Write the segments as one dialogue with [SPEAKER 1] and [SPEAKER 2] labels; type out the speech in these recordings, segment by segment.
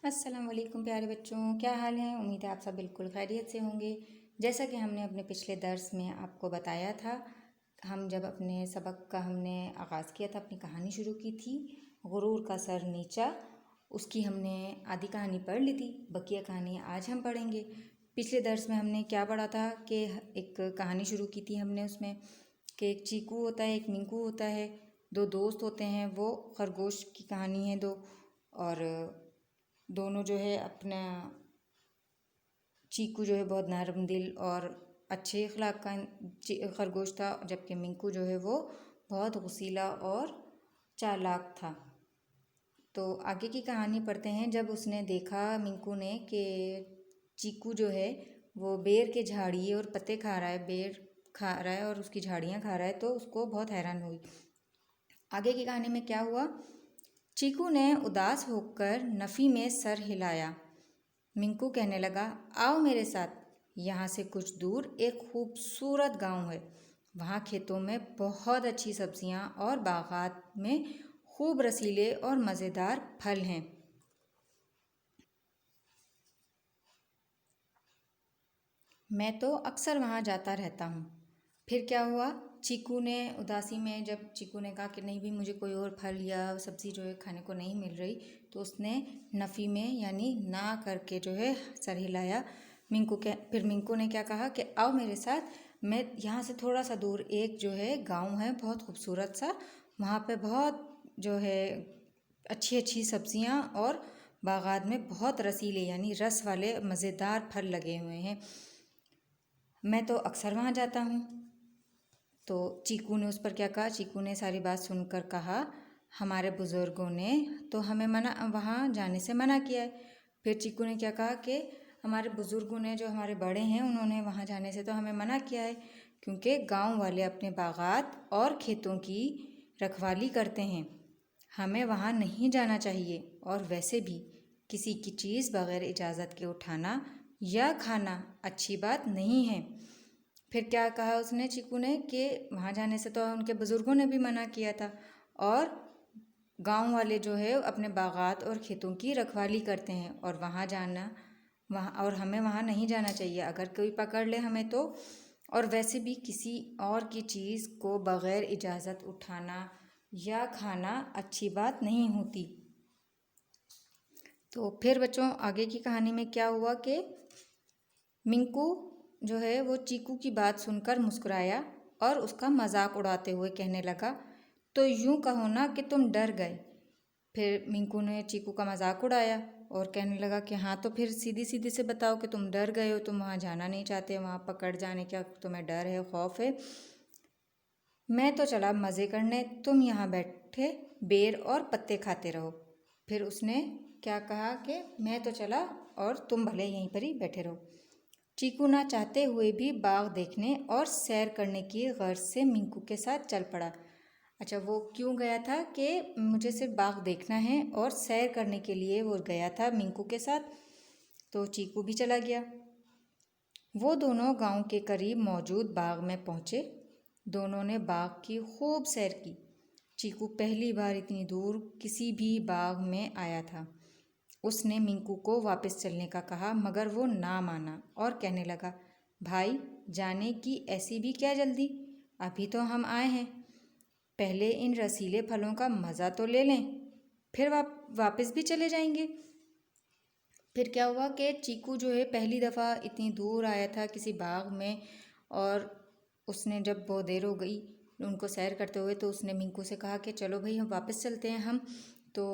[SPEAKER 1] अस्सलाम वालेकुम प्यारे बच्चों, क्या हाल है। उम्मीद है आप सब बिल्कुल खैरियत से होंगे। जैसा कि हमने अपने पिछले दर्स में आपको बताया था, हम जब अपने सबक का हमने आगाज़ किया था, अपनी कहानी शुरू की थी गुरूर का सर नीचा, उसकी हमने आधी कहानी पढ़ ली थी। बकिया कहानी आज हम पढ़ेंगे। पिछले दर्स में हमने क्या पढ़ा था कि एक कहानी शुरू की थी हमने उसमें कि एक चीकू होता है, एक मिंकू होता है, दो दोस्त होते हैं। वो खरगोश की कहानी है दो, और दोनों जो है अपना चीकू जो है बहुत नरम दिल और अच्छे अखलाक का खरगोश था, जबकि मिंकू जो है वो बहुत गुस्सीला और चालाक था। तो आगे की कहानी पढ़ते हैं। जब उसने देखा मिंकू ने कि चीकू जो है वो बेर के झाड़ी और पत्ते खा रहा है, बेर खा रहा है और उसकी झाड़ियाँ खा रहा है, तो उसको बहुत हैरान हुई। आगे की कहानी में क्या हुआ। चीकू ने उदास होकर नफ़ी में सर हिलाया। मिंकू कहने लगा, आओ मेरे साथ। यहाँ से कुछ दूर एक खूबसूरत गांव है। वहाँ खेतों में बहुत अच्छी सब्जियाँ और बागात में खूब रसीले और मज़ेदार फल हैं। मैं तो अक्सर वहाँ जाता रहता हूँ। फिर क्या हुआ। चीकू ने उदासी में, जब चीकू ने कहा कि नहीं भी, मुझे कोई और फल या सब्ज़ी जो है खाने को नहीं मिल रही, तो उसने नफ़ी में यानी ना करके जो है सर हिलाया। फिर मिंकू ने क्या कहा कि आओ मेरे साथ। मैं यहाँ से थोड़ा सा दूर एक जो है गांव है बहुत खूबसूरत सा, वहाँ पे बहुत जो है अच्छी अच्छी सब्जियाँ और बागात में बहुत रसीले यानी रस वाले मज़ेदार फल लगे हुए हैं। मैं तो अक्सर वहाँ जाता हूँ। तो चीकू ने उस पर क्या कहा। चीकू ने सारी बात सुनकर कहा, हमारे बुज़ुर्गों ने तो हमें वहाँ जाने से मना किया है। फिर चीकू ने क्या कहा कि हमारे बुज़ुर्गों ने, जो हमारे बड़े हैं, उन्होंने वहाँ जाने से तो हमें मना किया है, क्योंकि गांव वाले अपने बागात और खेतों की रखवाली करते हैं। हमें वहाँ नहीं जाना चाहिए, और वैसे भी किसी की चीज़ बग़ैर इजाज़त के उठाना या खाना अच्छी बात नहीं है। फिर क्या कहा उसने, चीकू ने, कि वहाँ जाने से तो उनके बुज़ुर्गों ने भी मना किया था, और गांव वाले जो है अपने बागात और खेतों की रखवाली करते हैं, और वहाँ जाना, वहाँ, और हमें वहाँ नहीं जाना चाहिए अगर कोई पकड़ ले हमें तो। और वैसे भी किसी और की चीज़ को बग़ैर इजाज़त उठाना या खाना अच्छी बात नहीं होती। तो फिर बच्चों आगे की कहानी में क्या हुआ कि मिंकू जो है वो चीकू की बात सुनकर मुस्कुराया और उसका मजाक उड़ाते हुए कहने लगा, तो यूं कहो ना कि तुम डर गए। फिर मिंकू ने चीकू का मजाक उड़ाया और कहने लगा कि हाँ, तो फिर सीधी सीधी से बताओ कि तुम डर गए हो, तुम वहाँ जाना नहीं चाहते, वहाँ पकड़ जाने का तुम्हें डर है, खौफ है। मैं तो चला मज़े करने, तुम यहाँ बैठे बेर और पत्ते खाते रहो। फिर उसने क्या कहा कि मैं तो चला और तुम भले यहीं पर ही बैठे रहो। चीकू ना चाहते हुए भी बाग देखने और सैर करने की गर्ज से मिंकू के साथ चल पड़ा। अच्छा, वो क्यों गया था कि मुझे सिर्फ बाग देखना है, और सैर करने के लिए वो गया था मिंकू के साथ। तो चीकू भी चला गया। वो दोनों गांव के करीब मौजूद बाग में पहुँचे। दोनों ने बाग की खूब सैर की। चीकू पहली बार इतनी दूर किसी भी बाग में आया था। उसने मिंकू को वापस चलने का कहा, मगर वो ना माना और कहने लगा, भाई, जाने की ऐसी भी क्या जल्दी, अभी तो हम आए हैं। पहले इन रसीले फलों का मज़ा तो ले लें, फिर वापस भी चले जाएंगे। फिर क्या हुआ कि चीकू जो है पहली दफ़ा इतनी दूर आया था किसी बाग में, और उसने जब बहुत देर हो गई उनको सैर करते हुए, तो उसने मिंकू से कहा कि चलो भाई हम वापस चलते हैं हम। तो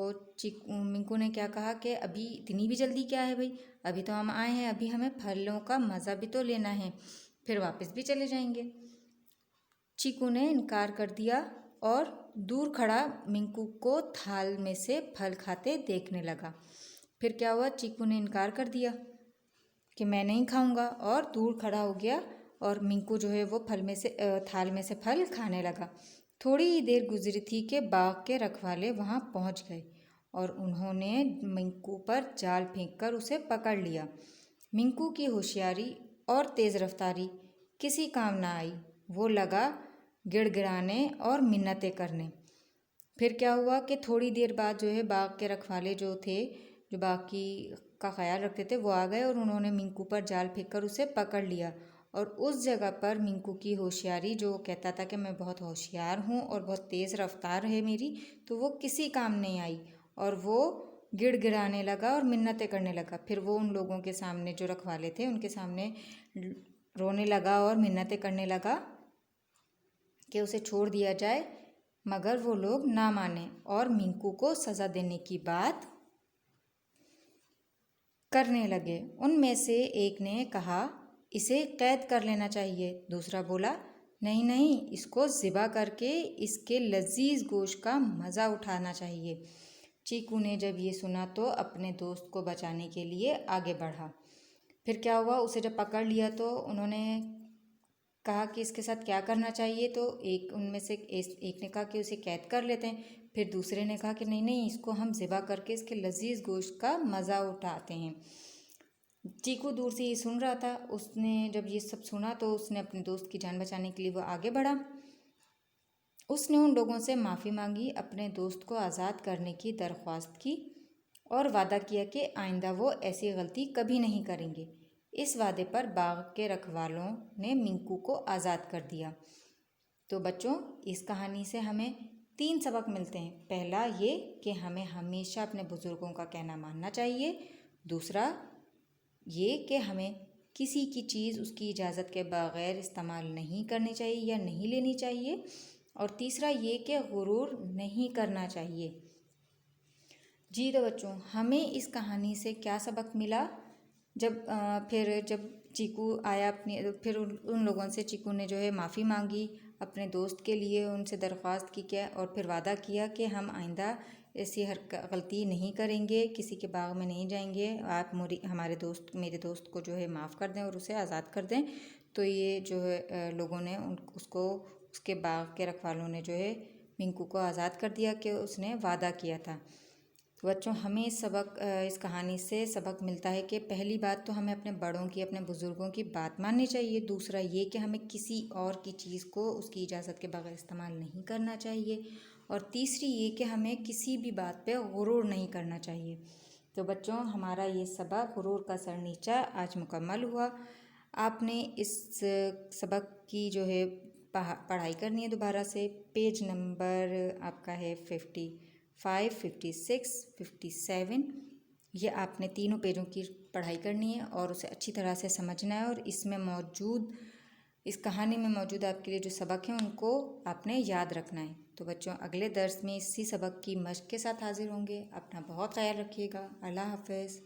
[SPEAKER 1] मिंकू ने क्या कहा कि अभी इतनी भी जल्दी क्या है भाई, अभी तो हम आए हैं, अभी हमें फलों का मज़ा भी तो लेना है, फिर वापस भी चले जाएंगे। चीकू ने इनकार कर दिया और दूर खड़ा मिंकू को थाल में से फल खाते देखने लगा। फिर क्या हुआ, चीकू ने इनकार कर दिया कि मैं नहीं खाऊंगा, और दूर खड़ा हो गया, और मिंकू जो है वो थाल में से फल खाने लगा। थोड़ी ही देर गुजरी थी कि बाग के रखवाले वहाँ पहुँच गए, और उन्होंने मिंकू पर जाल फेंककर उसे पकड़ लिया। मिंकू की होशियारी और तेज़ रफ्तारी किसी काम ना आई। वो लगा गिड़गिड़ाने और मिन्नतें करने। फिर क्या हुआ कि थोड़ी देर बाद जो है बाग के रखवाले जो थे जो बाकी का ख्याल रखते थे वो आ गए और उन्होंने मिंकू पर जाल फेंक कर उसे पकड़ लिया। और उस जगह पर मिंकू की होशियारी, जो कहता था कि मैं बहुत होशियार हूँ और बहुत तेज़ रफ्तार है मेरी, तो वो किसी काम नहीं आई और वो गिड़गिड़ाने लगा और मिन्नतें करने लगा। फिर वो उन लोगों के सामने, जो रखवाले थे, उनके सामने रोने लगा और मिन्नतें करने लगा कि उसे छोड़ दिया जाए, मगर वो लोग ना माने और मिंकू को सज़ा देने की बात करने लगे। उनमें से एक ने कहा, इसे कैद कर लेना चाहिए। दूसरा बोला, नहीं नहीं, इसको ज़िबा करके इसके लजीज गोश्त का मज़ा उठाना चाहिए। चीकू ने जब ये सुना तो अपने दोस्त को बचाने के लिए आगे बढ़ा। फिर क्या हुआ, उसे जब पकड़ लिया तो उन्होंने कहा कि इसके साथ क्या करना चाहिए। तो एक उनमें से एक ने कहा कि उसे कैद कर लेते हैं। फिर दूसरे ने कहा कि नहीं नहीं, इसको हम ज़िबा करके इसके लजीज गोश्त का मज़ा उठाते हैं। चीकू दूर से ये सुन रहा था। उसने जब ये सब सुना तो उसने अपने दोस्त की जान बचाने के लिए वो आगे बढ़ा। उसने उन लोगों से माफ़ी मांगी, अपने दोस्त को आज़ाद करने की दरख्वास्त की और वादा किया कि आइंदा वो ऐसी गलती कभी नहीं करेंगे। इस वादे पर बाग के रखवालों ने मिंकू को आज़ाद कर दिया। तो बच्चों, इस कहानी से हमें 3 सबक मिलते हैं। पहला ये कि हमें हमेशा अपने बुज़ुर्गों का कहना मानना चाहिए। दूसरा ये कि हमें किसी की चीज़ उसकी इजाज़त के बग़ैर इस्तेमाल नहीं करनी चाहिए या नहीं लेनी चाहिए। और तीसरा ये कि गुरूर नहीं करना चाहिए। जी तो बच्चों, हमें इस कहानी से क्या सबक मिला? फिर जब चीकू आया फिर उन लोगों से चीकू ने जो है माफ़ी मांगी अपने दोस्त के लिए, उनसे दरख्वास्त की क्या और फिर वादा किया कि हम आइंदा ऐसी हर गलती नहीं करेंगे, किसी के बाग में नहीं जाएंगे। आप मेरे दोस्त को जो है माफ़ कर दें और उसे आज़ाद कर दें। तो ये जो है लोगों ने उसके बाग के रखवालों ने जो है मिंकू को आज़ाद कर दिया कि उसने वादा किया था। तो बच्चों, हमें इस कहानी से सबक मिलता है कि पहली बात तो हमें अपने बड़ों की, अपने बुज़ुर्गों की बात माननी चाहिए। दूसरा ये कि हमें किसी और की चीज़ को उसकी इजाज़त के बगैर इस्तेमाल नहीं करना चाहिए। और तीसरी ये कि हमें किसी भी बात पे गुरूर नहीं करना चाहिए। तो बच्चों, हमारा ये सबक गुरूर का सर नीचा आज मुकम्मल हुआ। आपने इस सबक की जो है पढ़ाई करनी है दोबारा से। पेज नंबर आपका है 55, 56, 57। ये आपने तीनों पेजों की पढ़ाई करनी है और उसे अच्छी तरह से समझना है। और इस कहानी में मौजूद आपके लिए जो सबक हैं उनको आपने याद रखना है। तो बच्चों, अगले दर्स में इसी सबक की मश्क के साथ हाजिर होंगे। अपना बहुत ख्याल रखिएगा। अल्लाह हाफ़िज़।